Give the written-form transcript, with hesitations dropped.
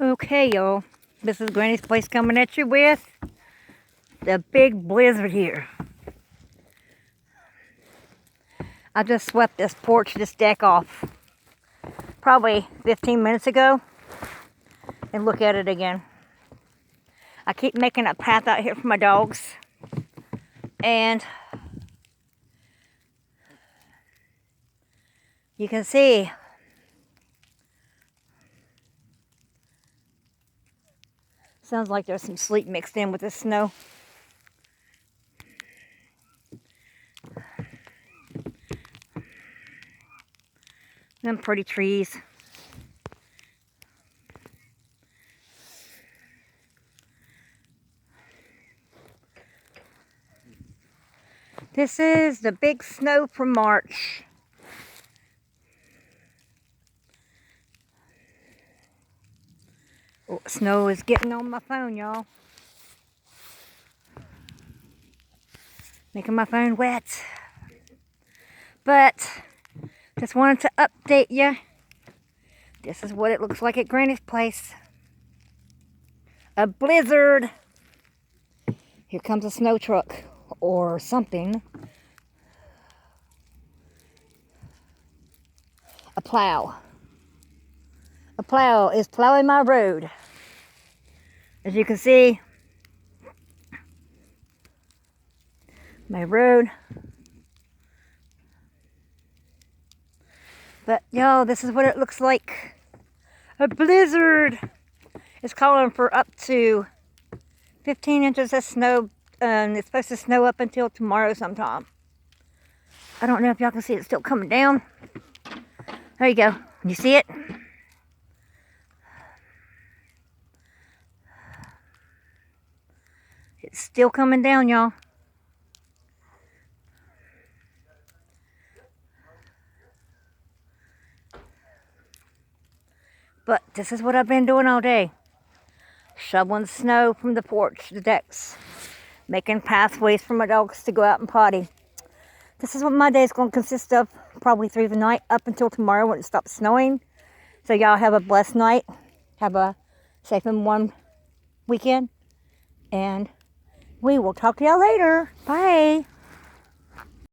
Okay, y'all. This is Granny's Place coming at you with the big blizzard here. I just swept this deck off probably 15 minutes ago. And look at it again. I keep making a path out here for my dogs. And you can see sounds like there's some sleet mixed in with the snow. Them pretty trees. This is the big snow from March. Oh, snow is getting on my phone, y'all. Making my phone wet. But just wanted to update you. This is what it looks like at Granny's place. A blizzard. Here comes a snow truck or something. A plow. A plow is plowing my road. As you can see, my road. But y'all, this is what it looks like. A blizzard. It's calling for up to 15 inches of snow. It's supposed to snow up until tomorrow sometime. I don't know if y'all can see it still coming down. There you go. You see it? It's still coming down, y'all. But this is what I've been doing all day. Shoveling snow from the porch, the decks. Making pathways for my dogs to go out and potty. This is what my day is going to consist of. Probably through the night up until tomorrow when it stops snowing. So y'all have a blessed night. Have a safe and warm weekend. And we will talk to y'all later. Bye.